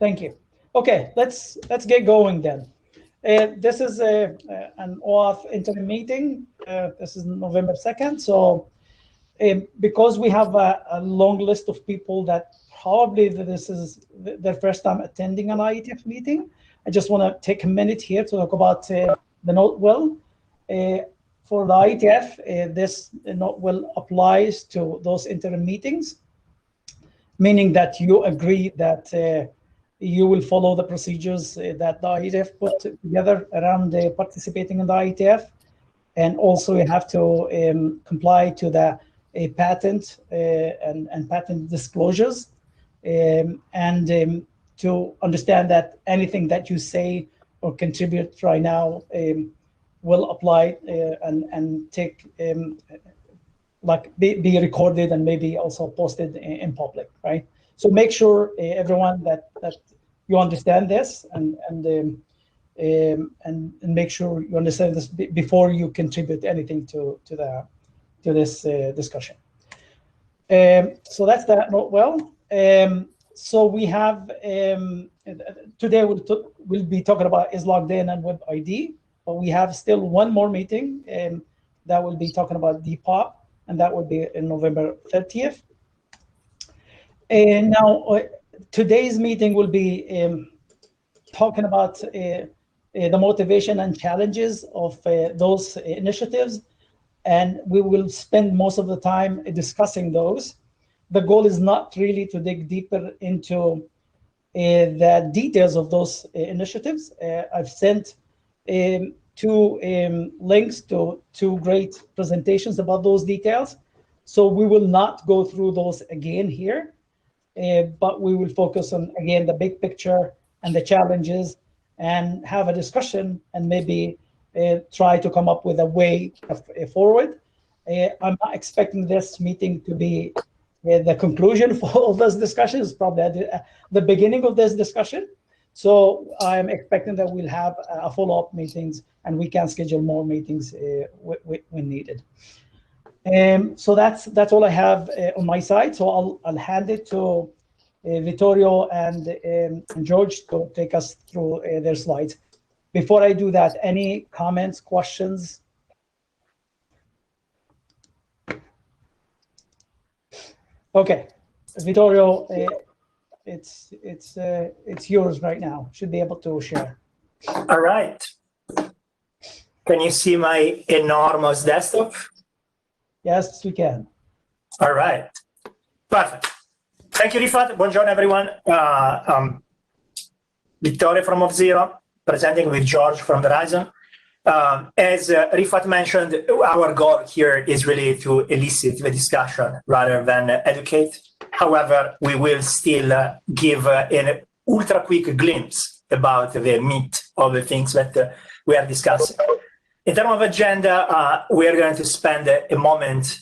Thank you. Okay, let's get going then. This is an OAUTH interim meeting. This is November 2nd. So because we have a long list of people that probably this is their first time attending an IETF meeting, I just want to take a minute here to talk about the note will. For the IETF, this note will applies to those interim meetings, meaning that you agree that you will follow the procedures that the IETF put together around participating in the IETF. And also you have to comply to the patent and patent disclosures, and to understand that anything that you say or contribute right now will apply and take be recorded and maybe also posted in public, right? So make sure everyone that you understand this and make sure you understand this before you contribute anything to this discussion. So that's that note well. So we have today we'll be talking about is logged in and web ID, but we have still one more meeting that will be talking about Depop, and that will be in November 30th. And now today's meeting will be talking about the motivation and challenges of those initiatives, and we will spend most of the time discussing those. The goal is not really to dig deeper into the details of those initiatives. I've sent two links to two great presentations about those details. So we will not go through those again here, but we will focus on, again, the big picture and the challenges and have a discussion and maybe try to come up with a way forward. I'm not expecting this meeting to be the conclusion for all those discussions, probably at the beginning of this discussion. So I'm expecting that we'll have a follow-up meetings and we can schedule more meetings when needed. So that's all I have on my side. So I'll hand it to Vittorio and George to take us through their slides. Before I do that, any comments, questions? Okay, Vittorio, it's yours right now. Should be able to share. All right. Can you see my enormous desktop? Yes, we can. All right. Perfect. Thank you, Rifat. Buongiorno, everyone. Vittorio from OAUTH, presenting with George from Verizon. As Rifat mentioned, our goal here is really to elicit the discussion rather than educate. However, we will still give an ultra quick glimpse about the meat of the things that we are discussing. In terms of agenda, we are going to spend a moment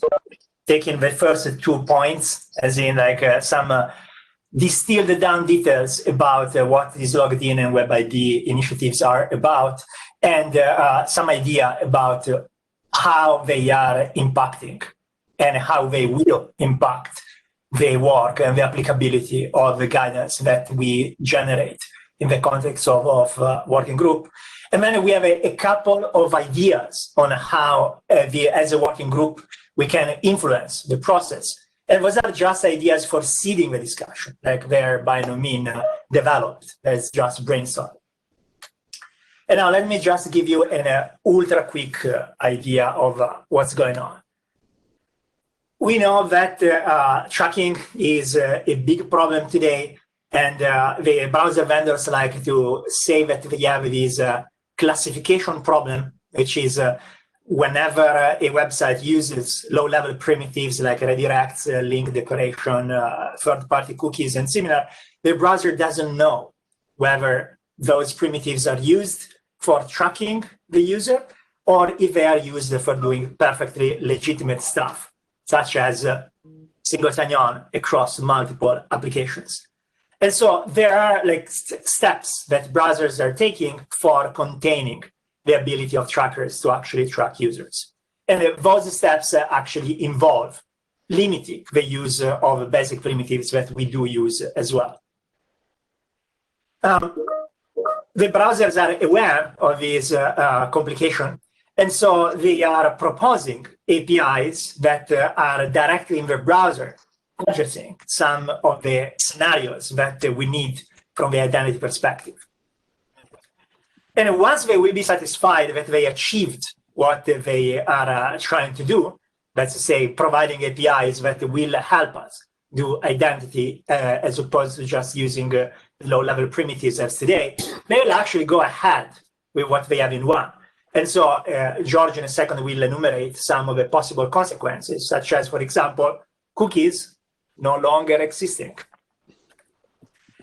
taking the first 2 points, as in like some distilled down details about what these logged in and web ID initiatives are about, and some idea about how they are impacting and how they will impact the work and the applicability of the guidance that we generate in the context of working group. And then we have a couple of ideas on how, as a working group, we can influence the process. And those are just ideas for seeding the discussion, like they're by no means developed. It's just brainstorm. And now let me just give you an ultra quick idea of what's going on. We know that tracking is a big problem today, and the browser vendors like to say that they have this classification problem, which is whenever a website uses low-level primitives like redirects, link decoration, third-party cookies, and similar, the browser doesn't know whether those primitives are used for tracking the user or if they are used for doing perfectly legitimate stuff, such as single sign-on across multiple applications. And so there are like steps that browsers are taking for containing the ability of trackers to actually track users. And those steps actually involve limiting the use of basic primitives that we do use as well. The browsers are aware of this complication, and so they are proposing APIs that are directly in the browser, addressing some of the scenarios that we need from the identity perspective. And once they will be satisfied that they achieved what they are trying to do, let's say providing APIs that will help us do identity as opposed to just using low-level primitives as today, they will actually go ahead with what they have in one. And so George in a second will enumerate some of the possible consequences, such as, for example, cookies no longer existing.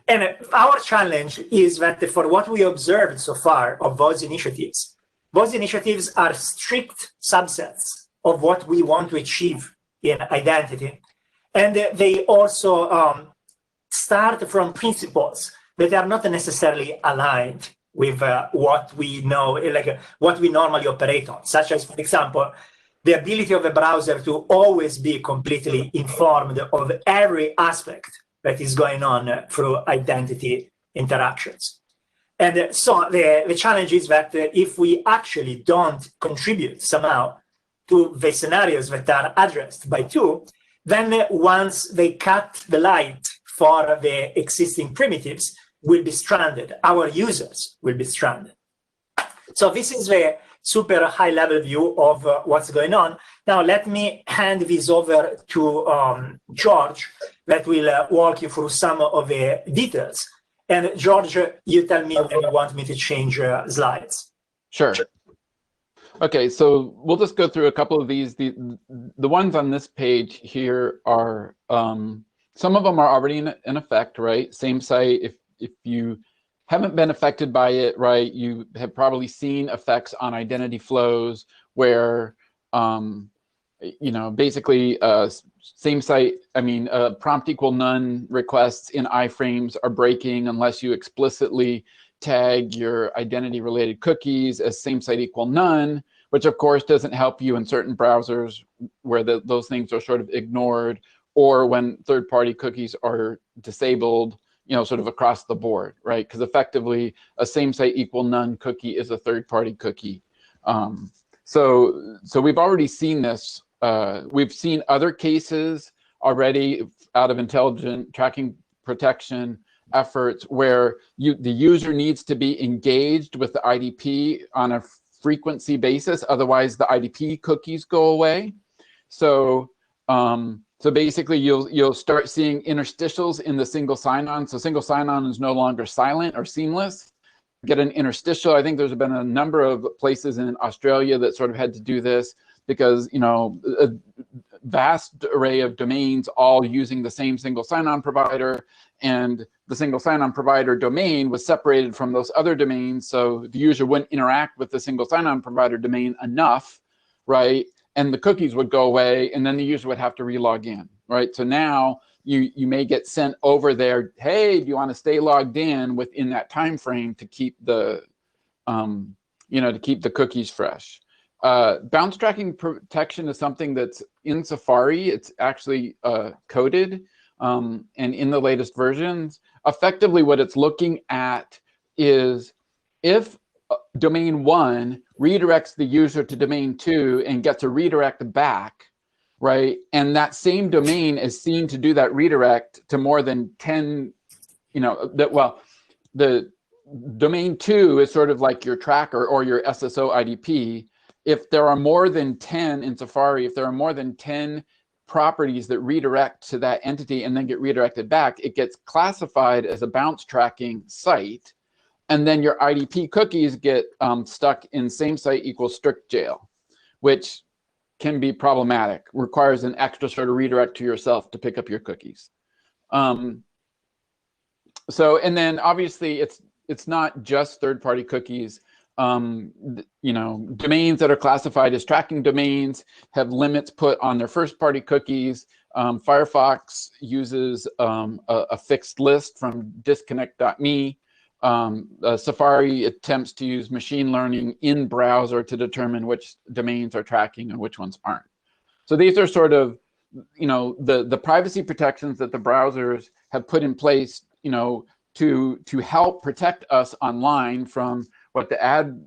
And our challenge is that for what we observed so far of those initiatives are strict subsets of what we want to achieve in identity. And they also start from principles that are not necessarily aligned with what we know, like what we normally operate on, such as, for example, the ability of a browser to always be completely informed of every aspect that is going on through identity interactions. And so the challenge is that if we actually don't contribute somehow to the scenarios that are addressed by two, then once they cut the light for the existing primitives, will be stranded. Our users will be stranded. So this is the super high-level view of what's going on. Now, let me hand this over to George, that will walk you through some of the details. And George, you tell me when you want me to change slides. Sure. Okay, so we'll just go through a couple of these. The ones on this page here are, some of them are already in effect, right? Same site, if you haven't been affected by it, right, you have probably seen effects on identity flows where, you know, basically same site, I mean, prompt equal none requests in iframes are breaking unless you explicitly tag your identity related cookies as same site equal none, which of course doesn't help you in certain browsers where those things are sort of ignored, or when third-party cookies are disabled, you know, sort of across the board, right? Because effectively a same site equal none cookie is a third-party cookie. So we've already seen this. We've seen other cases already out of intelligent tracking protection efforts where the user needs to be engaged with the IDP on a frequency basis, otherwise the IDP cookies go away. So so basically you'll start seeing interstitials in the single sign-on. So single sign-on is no longer silent or seamless. Get an interstitial. I think there's been a number of places in Australia that sort of had to do this because, you know, a vast array of domains all using the same single sign-on provider, and the single sign-on provider domain was separated from those other domains, so the user wouldn't interact with the single sign-on provider domain enough, right? And the cookies would go away, and then the user would have to relog in, right? So now you may get sent over there, hey, do you want to stay logged in within that time frame to keep the, you know, to keep the cookies fresh. Bounce tracking protection is something that's in Safari. It's actually coded, and in the latest versions, effectively what it's looking at is if domain 1 redirects the user to domain 2 and gets a redirect back, right? And that same domain is seen to do that redirect to more than 10, you know, well, the domain 2 is sort of like your tracker or your SSO IDP. If there are more than 10 in Safari, if there are more than 10 properties that redirect to that entity and then get redirected back, it gets classified as a bounce tracking site. And then your IDP cookies get stuck in same site equals strict jail, which can be problematic, requires an extra sort of redirect to yourself to pick up your cookies. So, and then obviously it's not just third-party cookies. You know, domains that are classified as tracking domains have limits put on their first-party cookies. Firefox uses a fixed list from disconnect.me. Safari attempts to use machine learning in browser to determine which domains are tracking and which ones aren't. So these are sort of, you know, the privacy protections that the browsers have put in place, you know, to help protect us online from what the ad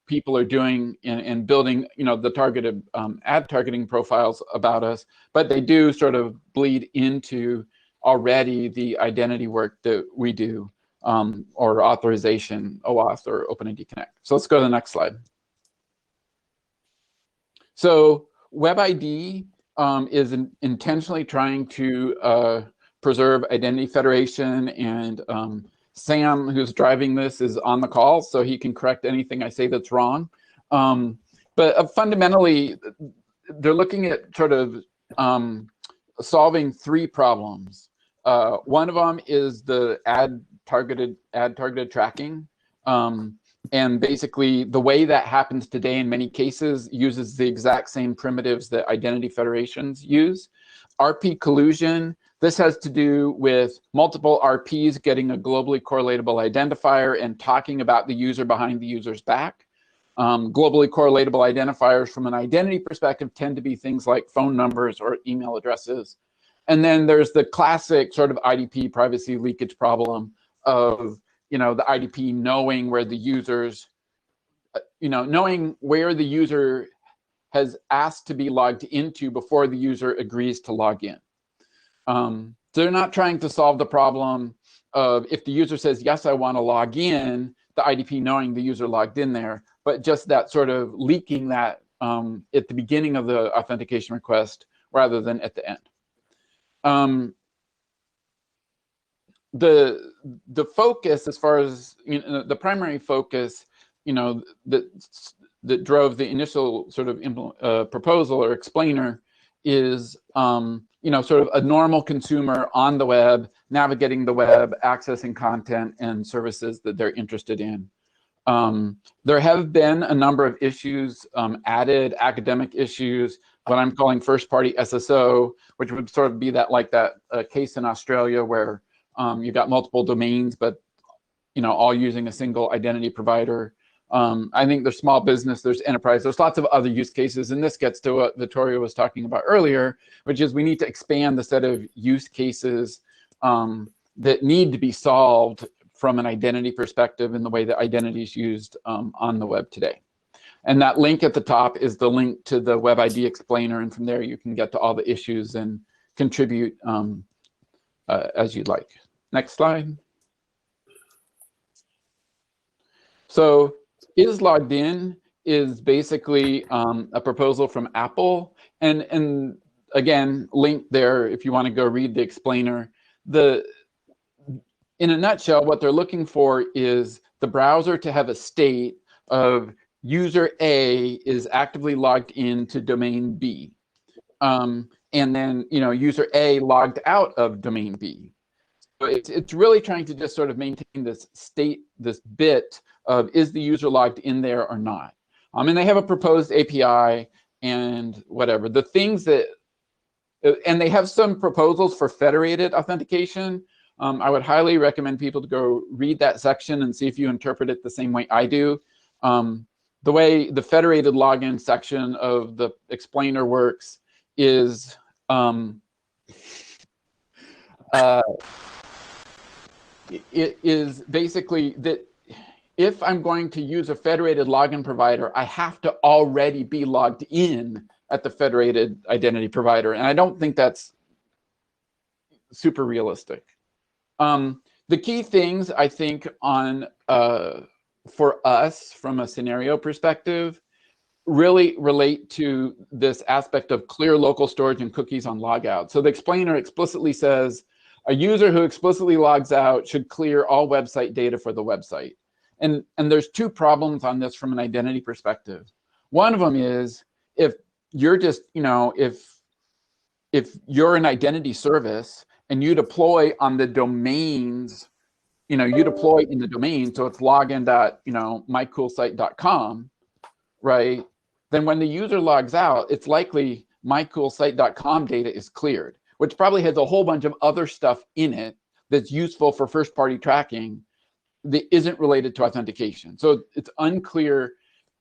people are doing in building, the targeted ad targeting profiles about us, but they do sort of bleed into already the identity work that we do, or authorization, OAuth or OpenID Connect. So let's go to the next slide. So WebID is intentionally trying to preserve identity federation, and Sam, who's driving this, is on the call, so he can correct anything I say that's wrong. But fundamentally, they're looking at sort of solving three problems. One of them is the ad targeted tracking. And basically, the way that happens today in many cases uses the exact same primitives that identity federations use. RP collusion, this has to do with multiple RPs getting a globally correlatable identifier and talking about the user behind the user's back. Globally correlatable identifiers from an identity perspective tend to be things like phone numbers or email addresses. And then there's the classic sort of IDP privacy leakage problem of the IDP knowing where the users, knowing where the user has asked to be logged into before the user agrees to log in. So they're not trying to solve the problem of if the user says, yes, I want to log in, the IDP knowing the user logged in there, but just that sort of leaking that at the beginning of the authentication request rather than at the end. The focus, as far as the primary focus, that drove the initial sort of proposal or explainer is sort of a normal consumer on the web, navigating the web, accessing content and services that they're interested in. There have been a number of issues added, academic issues, what I'm calling first-party SSO, which would sort of be that case in Australia where you got multiple domains, but all using a single identity provider. I think there's small business, there's enterprise, there's lots of other use cases, and this gets to what Vittorio was talking about earlier, which is we need to expand the set of use cases that need to be solved from an identity perspective in the way that identity is used on the web today. And that link at the top is the link to the WebID explainer, and from there you can get to all the issues and contribute as you'd like. Next slide. So is logged in is basically a proposal from Apple, and again, link there if you want to go read the explainer. In a nutshell, what they're looking for is the browser to have a state of user A is actively logged into domain B, and then user A logged out of domain B. So it's really trying to just sort of maintain this state, this bit of is the user logged in there or not. And they have a proposed API and whatever. The things that, and they have some proposals for federated authentication. I would highly recommend people to go read that section and see if you interpret it the same way I do. The way the federated login section of the explainer works is it is basically that if I'm going to use a federated login provider, I have to already be logged in at the federated identity provider. And I don't think that's super realistic. The key things I think on for us from a scenario perspective really relate to this aspect of clear local storage and cookies on logout. So the explainer explicitly says a user who explicitly logs out should clear all website data for the website. And there's two problems on this from an identity perspective. One of them is if you're just, if you're an identity service and you deploy on the domains, you deploy in the domain, so it's login.mycoolsite.com, right? Then when the user logs out, it's likely mycoolsite.com data is cleared, which probably has a whole bunch of other stuff in it that's useful for first-party tracking that isn't related to authentication. So it's unclear,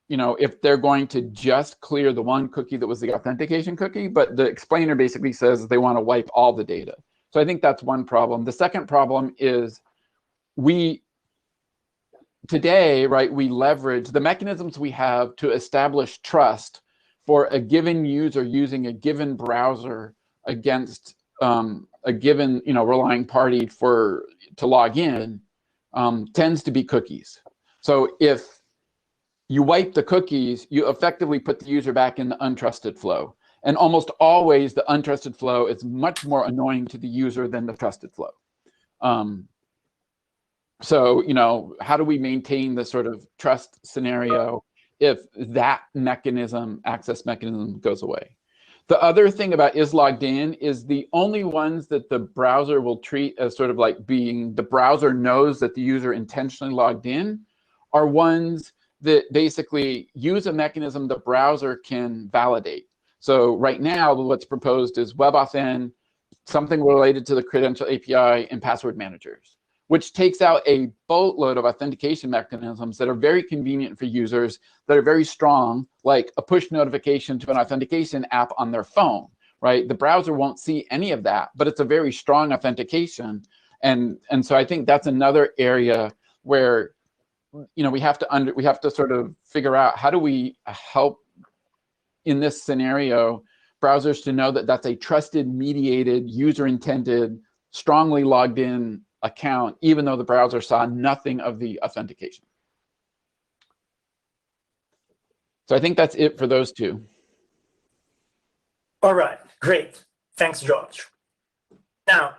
if they're going to just clear the one cookie that was the authentication cookie, but the explainer basically says they want to wipe all the data. So I think that's one problem. The second problem is today, right, we leverage the mechanisms we have to establish trust for a given user using a given browser against a given, relying party to log in, tends to be cookies. So if you wipe the cookies, you effectively put the user back in the untrusted flow. And almost always the untrusted flow is much more annoying to the user than the trusted flow. So, how do we maintain the sort of trust scenario if that access mechanism goes away? The other thing about is logged in is the only ones that the browser will treat as sort of like being the browser knows that the user intentionally logged in are ones that basically use a mechanism the browser can validate. So right now, what's proposed is WebAuthn, something related to the credential API and password managers, which takes out a boatload of authentication mechanisms that are very convenient for users, that are very strong, like a push notification to an authentication app on their phone, right? The browser won't see any of that, but it's a very strong authentication. And so I think that's another area where, we have to sort of figure out how do we help in this scenario browsers to know that that's a trusted, mediated, user-intended, strongly logged in account, even though the browser saw nothing of the authentication. So I think that's it for those two. All right, great. Thanks, George. Now,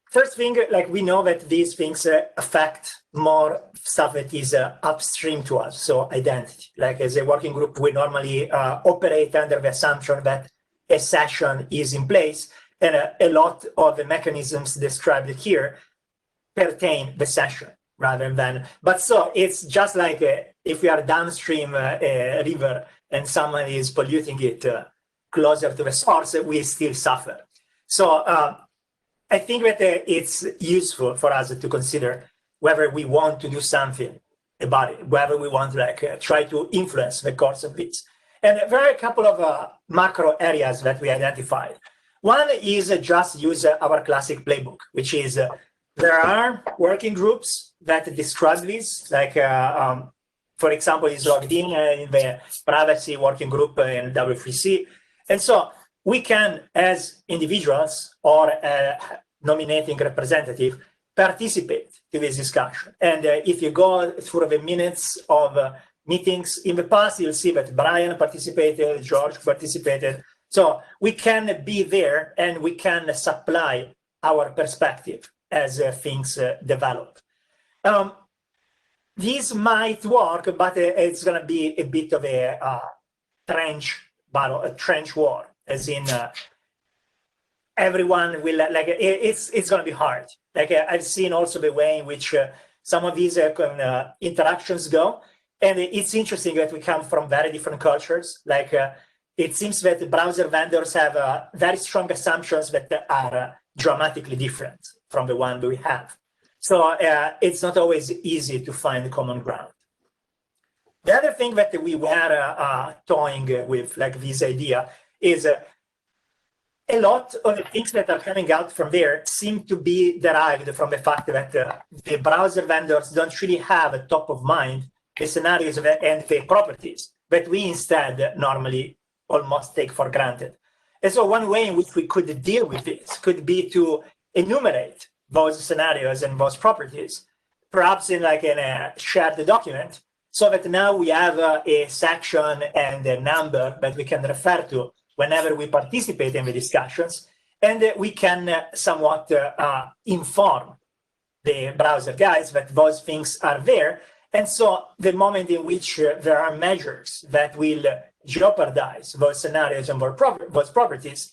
first thing, we know that these things affect more stuff that is upstream to us, so identity. As a working group, we normally operate under the assumption that a session is in place, and a lot of the mechanisms described here pertain the session rather than, but so it's just like if we are downstream a river and someone is polluting it closer to the source, we still suffer. So I think that it's useful for us to consider whether we want to do something about it, whether we want to try to influence the course of this. And there are a couple of macro areas that we identified. One is just use our classic playbook, which is there are working groups that describe this, for example, is logged in the privacy working group in W3C. And so we can, as individuals or nominating representative, participate in this discussion. And if you go through the minutes of meetings in the past, you'll see that Brian participated, George participated. So we can be there and we can supply our perspective as things develop. This might work, but it's going to be a bit of a trench battle, a trench war, as in everyone will, it's going to be hard. I've seen also the way in which some of these interactions go. And it's interesting that we come from very different cultures. It seems that the browser vendors have very strong assumptions that are dramatically different from the one we have. So it's not always easy to find common ground. The other thing that we were toying with, this idea, is a lot of the things that are coming out from there seem to be derived from the fact that the browser vendors don't really have a top of mind the scenarios and the properties that we instead normally almost take for granted. And so one way in which we could deal with this could be to enumerate those scenarios and those properties, perhaps in a shared document, so that now we have a section and a number that we can refer to whenever we participate in the discussions, and we can somewhat inform the browser guys that those things are there. And so the moment in which there are measures that will jeopardize those scenarios and those properties,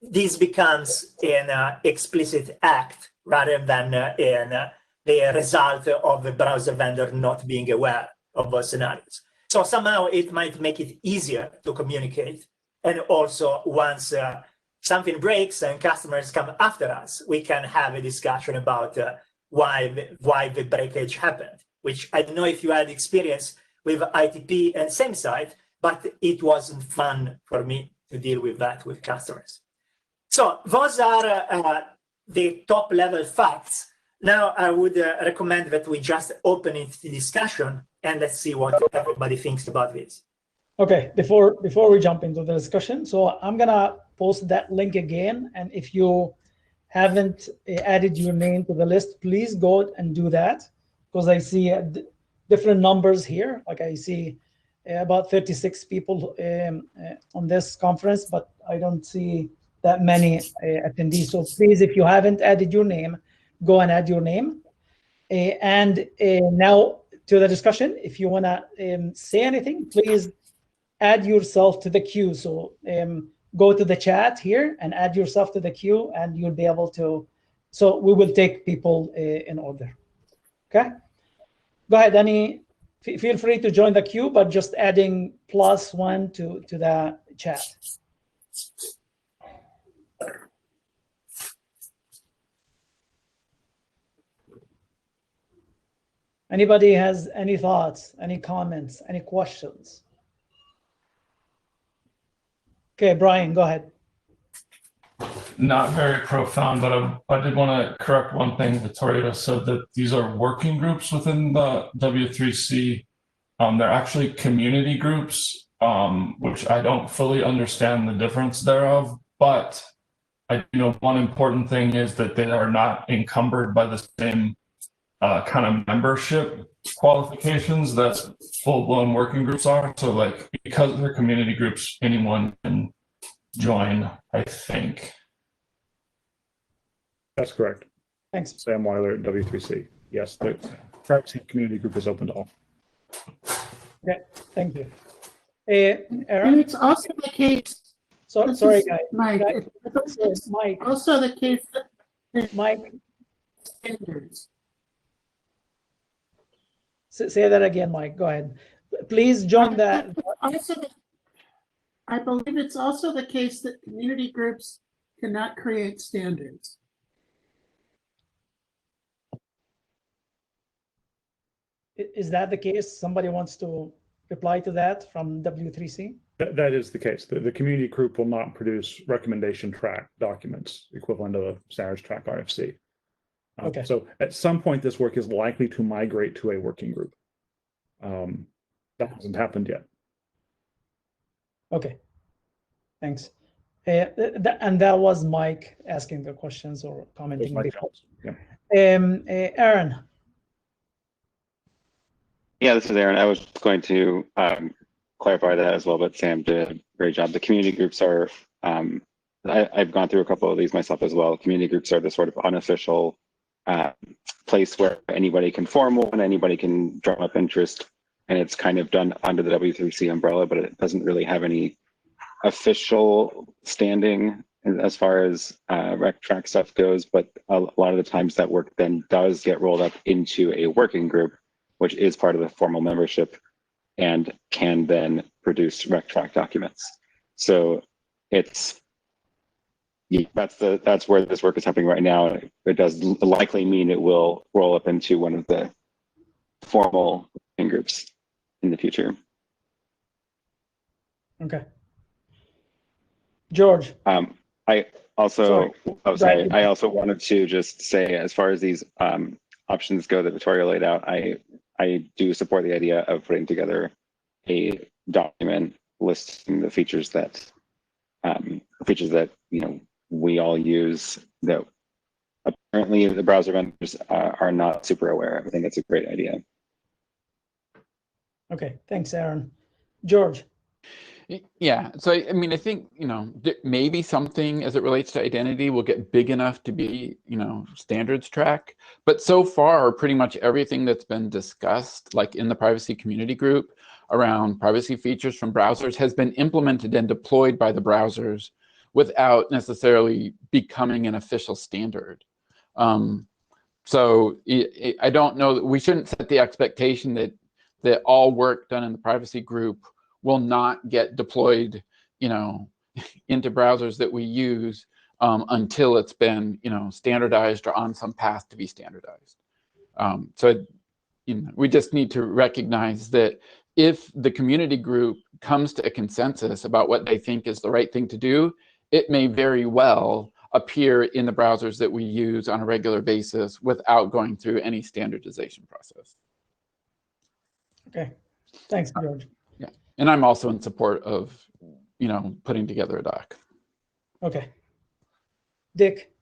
this becomes an explicit act rather than the result of the browser vendor not being aware of those scenarios. So somehow it might make it easier to communicate. And also once something breaks and customers come after us, we can have a discussion about why the breakage happened, which I don't know if you had experience with ITP and same site, but it wasn't fun for me to deal with that with customers. So those are the top level facts. Now I would recommend that we just open it to discussion and let's see what everybody thinks about this. Okay, before we jump into the discussion, so I'm gonna post that link again, and if you haven't added your name to the list, please go and do that, because I see different numbers here. Like I see about 36 people on this conference, but I don't see that many attendees. So please, if you haven't added your name, go and add your name. And now to the discussion, if you wanna say anything, please add yourself to the queue. So go to the chat here and add yourself to the queue, and you'll be able to, so we will take people in order. Okay, go ahead, Danny. Feel free to join the queue, but just adding +1 to the chat. Anybody has any thoughts, any comments, any questions? Okay, Brian, go ahead. Not very profound, but I did want to correct one thing. Vittorio said that these are working groups within the W3C. They're actually community groups, which I don't fully understand the difference thereof. But I know one important thing is that they are not encumbered by the same kind of membership qualifications that full-blown working groups are. So, like, because they're community groups, anyone can join, I think. That's correct. Thanks. Sam Weiler at W3C. Yes, the privacy community group is open to all. Okay, thank you. And Aaron? it's also the case. Sorry, guys. Mike. It's Mike. also the case that Mike. Standards. Say that again, Mike. Go ahead. Please join that. I believe it's also the case that community groups cannot create standards. Is that the case? Somebody wants to reply to that from W3C? That is the case. The community group will not produce recommendation track documents equivalent to a standards track RFC. Okay. So at some point, this work is likely to migrate to a working group. That hasn't happened yet. Okay, thanks. And that was Mike asking the questions or commenting. Yeah. Aaron. Yeah, this is Aaron. I was going to clarify that as well, but Sam did a great job. The community groups are, I've gone through a couple of these myself as well. Community groups are the sort of unofficial place where anybody can form one, anybody can drum up interest, and it's kind of done under the W3C umbrella, but it doesn't really have any official standing as far as rec track stuff goes. But a lot of the times that work then does get rolled up into a working group, which is part of the formal membership and can then produce rec track documents. So it's, that's where this work is happening right now. It does likely mean it will roll up into one of the formal working groups in the future. Okay. George. I also, I also wanted to just say, as far as these options go that Vittorio laid out, I do support the idea of putting together a document listing the features that you know we all use that apparently the browser vendors are not super aware of. I think it's a great idea. Okay, thanks, Aaron. George. Yeah, so I mean, I think, you know, maybe something as it relates to identity will get big enough to be, you know, standards track. But so far, pretty much everything that's been discussed, like in the privacy community group around privacy features from browsers, has been implemented and deployed by the browsers without necessarily becoming an official standard. So I don't know that we shouldn't set the expectation that all work done in the privacy group will not get deployed, you know, into browsers that we use until it's been, you know, standardized or on some path to be standardized. So, you know, we just need to recognize that if the community group comes to a consensus about what they think is the right thing to do, it may very well appear in the browsers that we use on a regular basis without going through any standardization process. Okay, thanks, George. Yeah, and I'm also in support of, putting together a doc. Okay. Dick?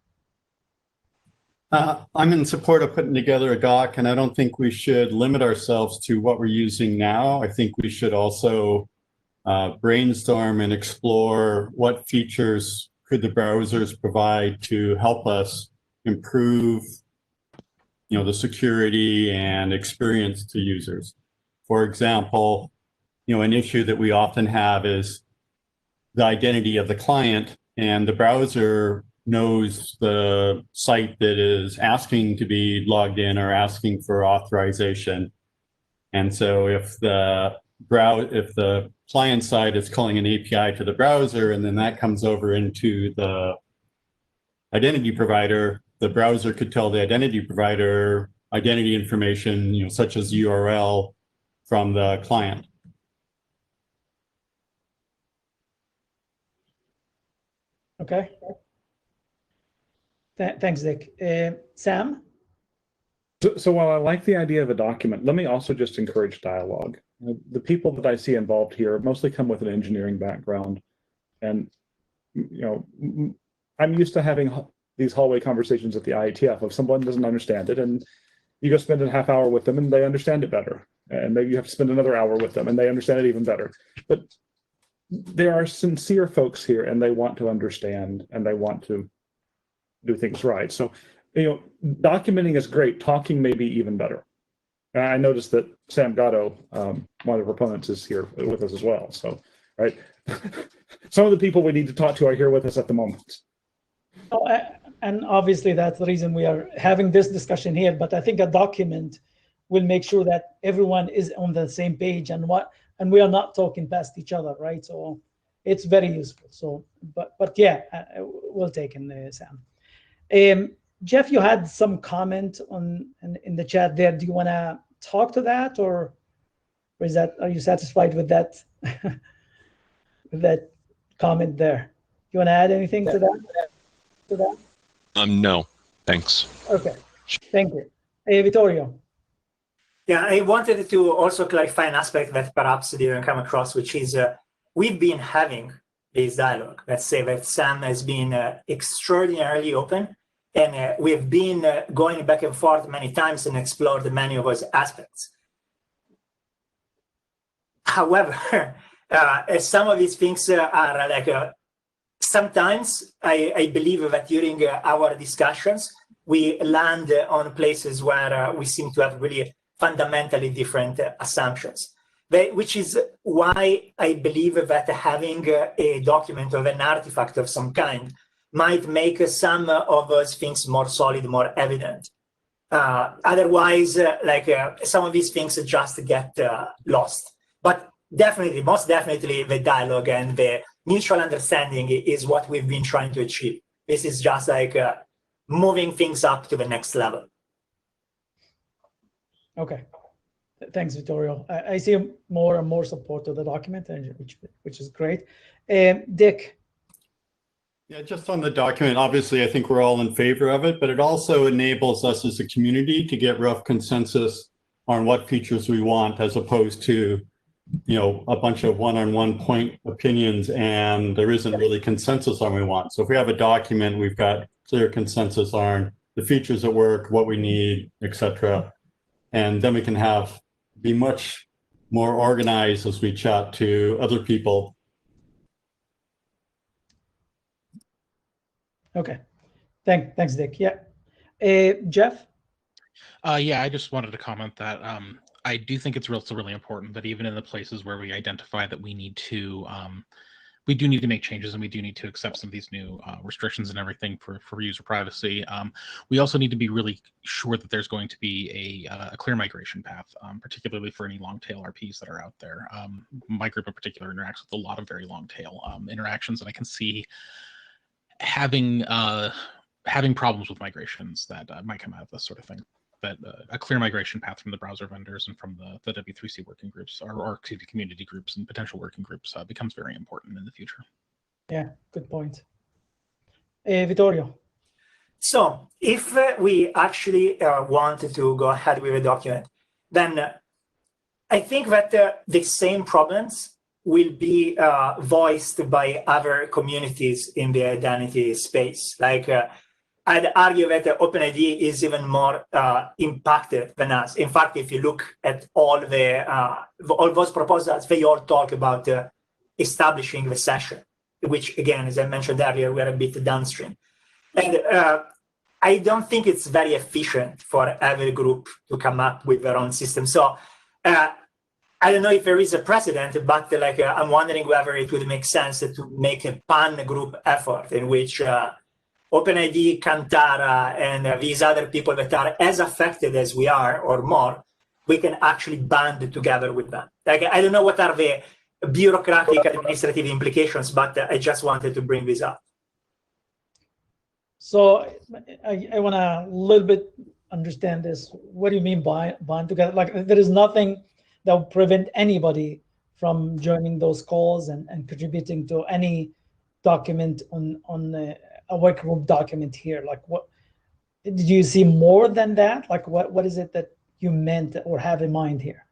I'm in support of putting together a doc, and I don't think we should limit ourselves to what we're using now. I think we should also brainstorm and explore what features could the browsers provide to help us improve, the security and experience to users. For example, an issue that we often have is the identity of the client, and the browser knows the site that is asking to be logged in or asking for authorization. And so if the client side is calling an API to the browser, and then that comes over into the identity provider, the browser could tell the identity provider identity information, such as URL from the client. Okay. Thanks, Dick. Sam? So while I like the idea of a document, let me also just encourage dialogue. The people that I see involved here mostly come with an engineering background. And, I'm used to having these hallway conversations at the IETF. If someone doesn't understand it, and you go spend a half hour with them and they understand it better. And maybe you have to spend another hour with them and they understand it even better. But there are sincere folks here, and they want to understand, and they want to do things right. So, documenting is great. Talking may be even better. And I noticed that Sam Gatto, one of the proponents, is here with us as well. So, right, some of the people we need to talk to are here with us at the moment. Oh, and obviously that's the reason we are having this discussion here. But I think a document will make sure that everyone is on the same page and we are not talking past each other, right? So it's very useful. So, but yeah, we'll take in Sam. Jeff, you had some comment in the chat there. Do you want to talk to that, or are you satisfied with that with that comment there? You want to add anything to that? No, thanks. Okay, thank you. Vittorio. Yeah, I wanted to also clarify an aspect that perhaps didn't come across, which is we've been having this dialogue. Let's say that Sam has been extraordinarily open, and we've been going back and forth many times and explored many of those aspects. However, some of these things are like, sometimes I believe that during our discussions, we land on places where we seem to have really fundamentally different assumptions, which is why I believe that having a document of an artifact of some kind might make some of those things more solid, more evident. Otherwise, some of these things just get lost. But definitely, most definitely, the dialogue and the mutual understanding is what we've been trying to achieve. This is just like moving things up to the next level. Okay, thanks, Vittorio. I see more and more support to the document, which is great. Dick. Yeah, just on the document, obviously, I think we're all in favor of it, but it also enables us as a community to get rough consensus on what features we want, as opposed to, a bunch of one-on-one point opinions, and there isn't really consensus on what we want. So if we have a document, we've got clear consensus on the features that work, what we need, etc. And then we can be much more organized as we chat to other people. Okay, thanks, Dick. Yeah, Jeff. Yeah, I just wanted to comment that I do think it's also really important that even in the places where we identify that we need to, we do need to make changes, and we do need to accept some of these new restrictions and everything for user privacy. We also need to be really sure that there's going to be a clear migration path, particularly for any long tail RPs that are out there. My group in particular interacts with a lot of very long tail interactions, and I can see having problems with migrations that might come out of this sort of thing. That a clear migration path from the browser vendors and from the W3C working groups or community groups and potential working groups becomes very important in the future. Yeah, good point. Vittorio. So if we actually wanted to go ahead with a document, then I think that the same problems will be voiced by other communities in the identity space. Like I'd argue that OpenID is even more impacted than us. In fact, if you look at all those proposals, they all talk about establishing the session, which again, as I mentioned earlier, we're a bit downstream. And I don't think it's very efficient for every group to come up with their own system. So I don't know if there is a precedent, but like I'm wondering whether it would make sense to make a pan-group effort in which OpenID, Kantara, and these other people that are as affected as we are or more, we can actually band together with them. Like I don't know what are the bureaucratic administrative implications, but I just wanted to bring this up. So I want to a little bit understand this. What do you mean by bond together? Like there is nothing that will prevent anybody from joining those calls and contributing to any document on a work group document here. Like what, did you see more than that? Like what is it that you meant or have in mind here?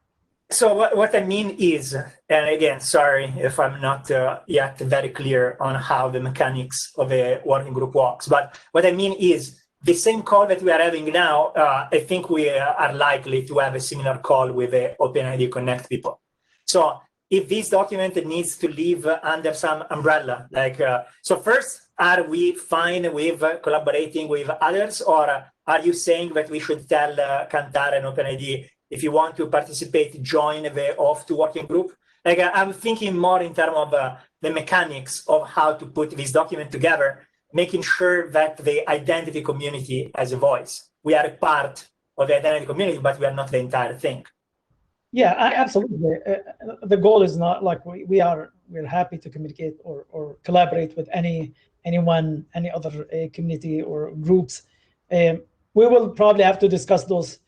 So what I mean is, and again, sorry if I'm not yet very clear on how the mechanics of a working group works, but what I mean is the same call that we are having now, I think we are likely to have a similar call with the OpenID Connect people. So if this document needs to live under some umbrella, like, so first, are we fine with collaborating with others, or are you saying that we should tell Kantara and OpenID, if you want to participate, join the OAUTH working group? Like I'm thinking more in terms of the mechanics of how to put this document together, making sure that the identity community has a voice. We are a part of the identity community, but we are not the entire thing. Yeah, absolutely. The goal is not like we're happy to communicate or collaborate with anyone, any other community or groups. We will probably have to discuss those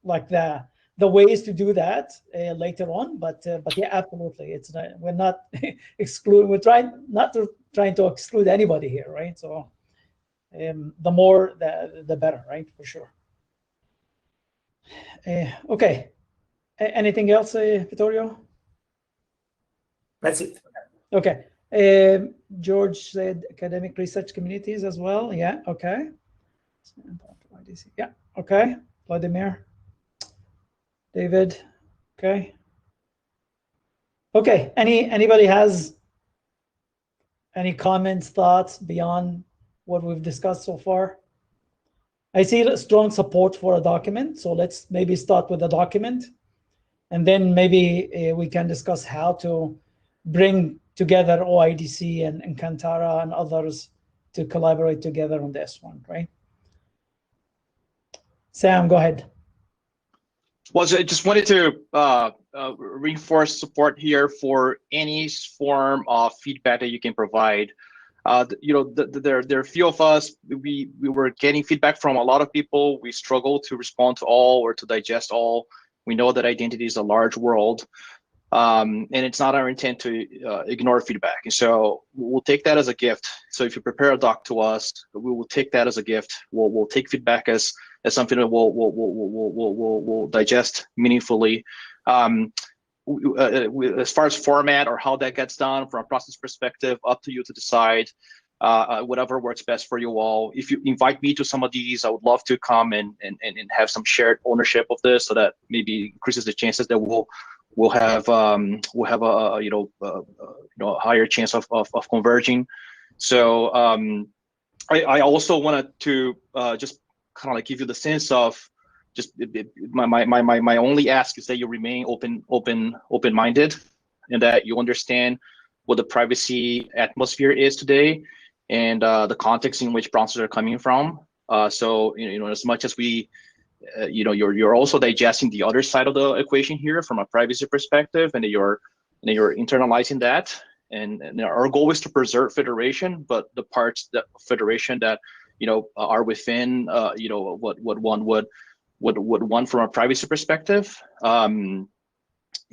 like the ways to do that later on. But yeah, absolutely, it's not, we're not exclude. We're trying to exclude anybody here, right? So the more the better, right? For sure. Okay. Anything else, Vittorio? That's it. Okay. George said academic research communities as well. Yeah. Okay. Yeah. Okay. Vladimir. David. Okay. Okay. Anybody has any comments, thoughts beyond what we've discussed so far? I see strong support for a document, so let's maybe start with a document, and then maybe we can discuss how to bring together OIDC and Kantara and others to collaborate together on this one, right? Sam, go ahead. Well, so I just wanted to reinforce support here for any form of feedback that you can provide. You know, there are a few of us, we were getting feedback from a lot of people. We struggle to respond to all or to digest all. We know that identity is a large world, and it's not our intent to ignore feedback. And so we'll take that as a gift. So if you prepare a doc to us, we will take that as a gift. We'll take feedback as something that we'll digest meaningfully. As far as format or how that gets done from a process perspective, up to you to decide. Whatever works best for you all. If you invite me to some of these, I would love to come and have some shared ownership of this, so that maybe increases the chances that we'll have a higher chance of converging. So I also wanted to just kind of like give you the sense of just my only ask is that you remain open-minded, and that you understand what the privacy atmosphere is today, and the context in which browsers are coming from. So as much as we, you're also digesting the other side of the equation here from a privacy perspective, and you're internalizing that. And our goal is to preserve federation, but the parts that federation that are within what one would want from a privacy perspective. And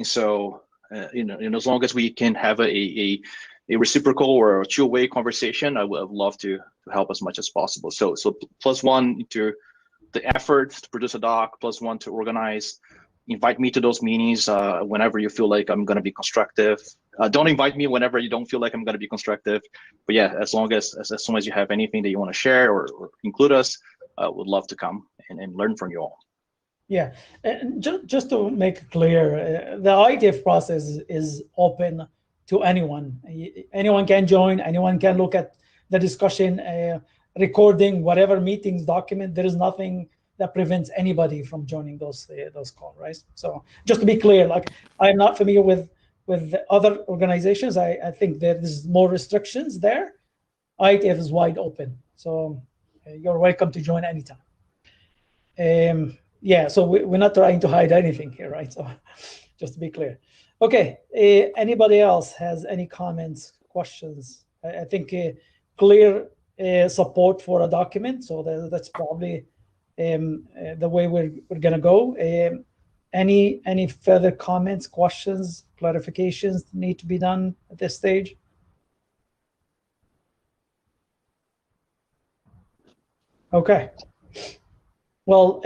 so as long as we can have a reciprocal or a two-way conversation, I would love to help as much as possible. So +1 to the effort to produce a doc, +1 to organize. Invite me to those meetings whenever you feel like I'm going to be constructive. Don't invite me whenever you don't feel like I'm going to be constructive. But yeah, as soon as you have anything that you want to share or include us, would love to come and learn from you all. Yeah, and just to make it clear, the IETF process is open to anyone. Anyone can join, anyone can look at the discussion, recording, whatever meetings, document. There is nothing that prevents anybody from joining those calls, right? So just to be clear, like, I'm not familiar with other organizations. I think there is more restrictions there. IETF is wide open, so you're welcome to join anytime. Yeah, so we're not trying to hide anything here, right? So just to be clear. Okay, anybody else has any comments, questions? I think clear support for a document, so that's probably the way we're gonna go. Any further comments, questions, clarifications need to be done at this stage? Okay. Well,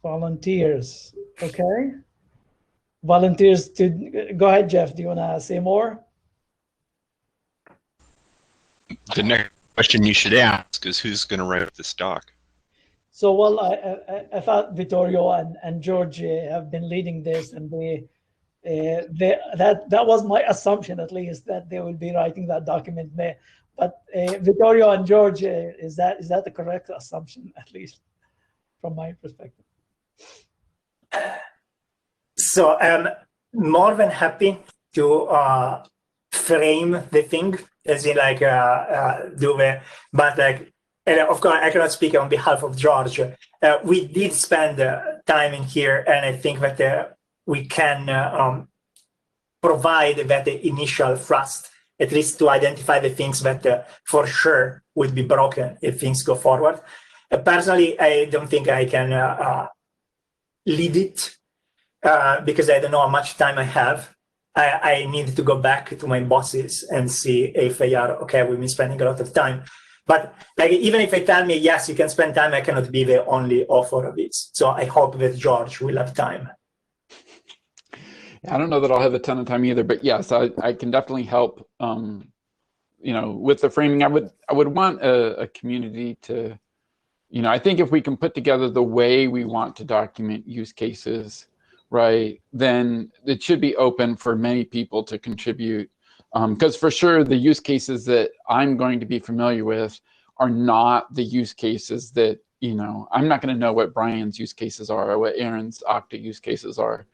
volunteers. Okay. Volunteers to go ahead, Jeff. Do you want to say more? The next question you should ask is who's going to write this doc? So, well, I thought Vittorio and George have been leading this, and that was my assumption, at least, that they will be writing that document there. But Vittorio and George, is that the correct assumption, at least from my perspective? So I'm more than happy to frame the thing, as in like but like, and of course I cannot speak on behalf of George. We did spend time in here, and I think that we can provide that initial thrust, at least to identify the things that for sure would be broken if things go forward. Personally, I don't think I can lead it because I don't know how much time I have. I need to go back to my bosses and see if they are okay with me spending a lot of time. But like, even if they tell me, yes, you can spend time, I cannot be the only author of it. So I hope that George will have time. I don't know that I'll have a ton of time either, but yes, I can definitely help. With the framing, I would want a community to, I think if we can put together the way we want to document use cases, right, then it should be open for many people to contribute. Because for sure, the use cases that I'm going to be familiar with are not the use cases that, I'm not going to know what Brian's use cases are or what Aaron's Okta use cases are.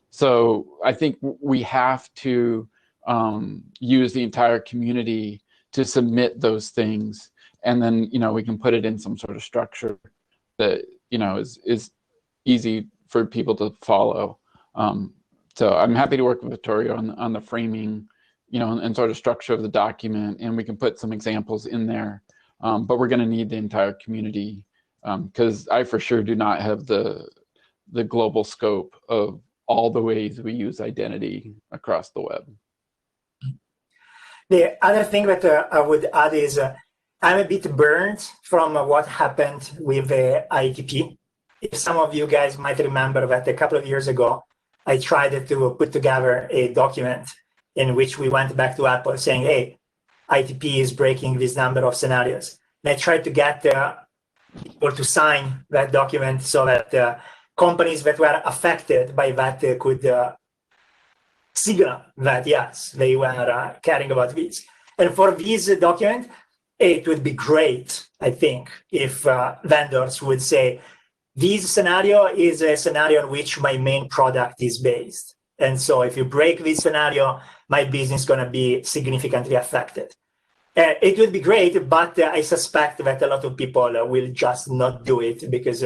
So I think we have to use the entire community to submit those things, and then we can put it in some sort of structure that is easy for people to follow. So I'm happy to work with Vittorio on the framing, and sort of structure of the document, and we can put some examples in there. But we're going to need the entire community because I for sure do not have the global scope of all the ways we use identity across the web. The other thing that I would add is I'm a bit burned from what happened with the IETF. If some of you guys might remember that a couple of years ago, I tried to put together a document in which we went back to Apple saying, hey, IETF is breaking this number of scenarios. And I tried to get people to sign that document so that companies that were affected by that could signal that, yes, they were caring about this. And for this document, it would be great, I think, if vendors would say, this scenario is a scenario in which my main product is based. And so if you break this scenario, my business is going to be significantly affected. It would be great, but I suspect that a lot of people will just not do it because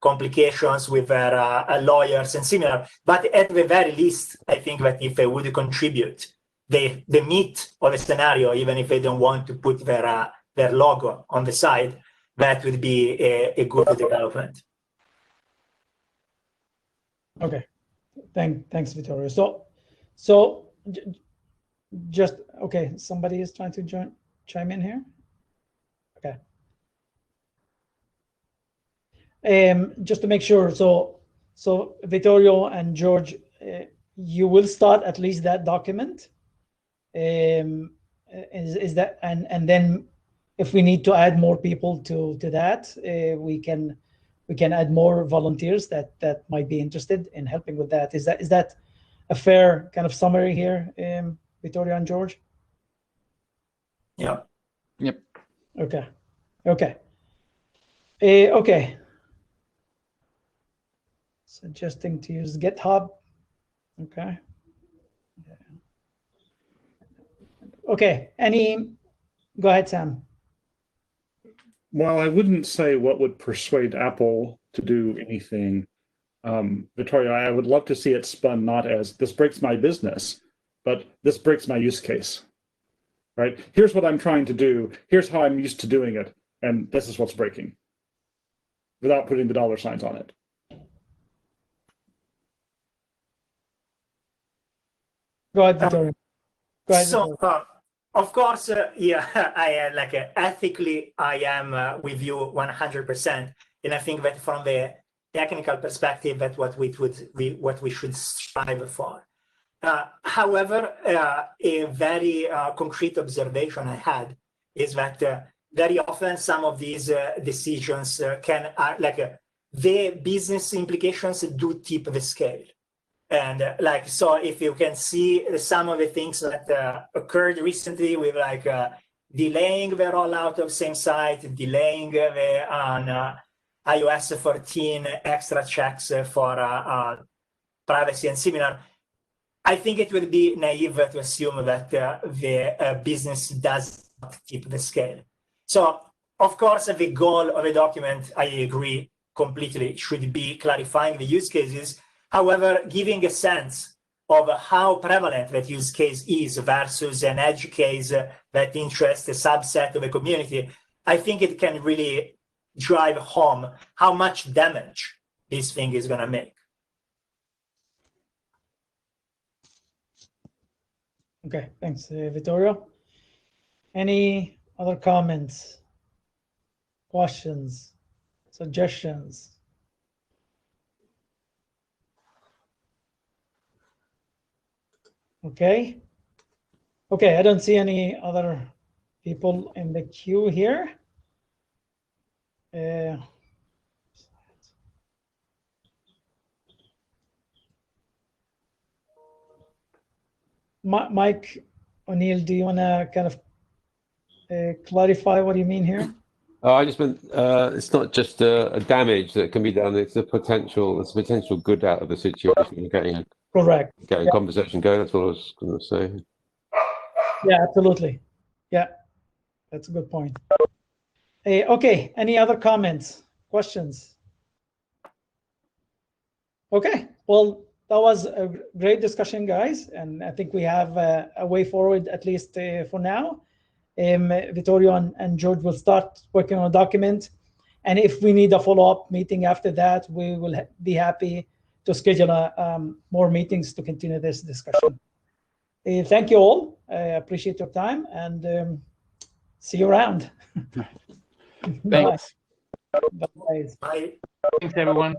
complications with their lawyers and similar. But at the very least, I think that if they would contribute the meat of a scenario, even if they don't want to put their logo on the side, that would be a good development. Okay, thanks, Vittorio. So just, okay, somebody is trying to chime in here. Okay. Just to make sure, so Vittorio and George, you will start at least that document. Is that, and then if we need to add more people to that, we can add more volunteers that might be interested in helping with that. Is that a fair kind of summary here, Vittorio and George? Yeah. Yep. Okay. Okay. Okay. Suggesting to use GitHub. Okay. Okay. Go ahead, Sam. While I wouldn't say what would persuade Apple to do anything, Victoria, I would love to see it spun not as this breaks my business, but this breaks my use case. Right? Here's what I'm trying to do. Here's how I'm used to doing it. And this is what's breaking, without putting the dollar signs on it. Go ahead, Victoria. Go ahead. So, of course, yeah, I ethically, I am with you 100%, and I think that from the technical perspective, that's what we should strive for. However, a very concrete observation I had is that very often some of these decisions can, the business implications do tip the scale. And so if you can see some of the things that occurred recently with delaying the rollout of same site, delaying the on iOS 14 extra checks for privacy and similar, I think it would be naive to assume that the business does not tip the scale. So of course, the goal of a document, I agree completely, should be clarifying the use cases. However, giving a sense of how prevalent that use case is versus an edge case that interests a subset of a community, I think it can really drive home how much damage this thing is going to make. Okay, thanks, Vittorio. Any other comments, questions, suggestions? Okay. Okay, I don't see any other people in the queue here. Mike O'Neill, do you want to kind of clarify what you mean here? I just meant it's not just a damage that can be done; it's a potential good out of the situation. Getting conversation going. That's what I was going to say. Yeah, absolutely. Yeah, that's a good point. Okay, any other comments, questions? Okay, well, that was a great discussion, guys, and I think we have a way forward, at least for now. Vittorio and George will start working on a document, and if we need a follow-up meeting after that, we will be happy to schedule more meetings to continue this discussion. Thank you all. I appreciate your time, and see you around. Thanks. Bye. Bye. Thanks, everyone.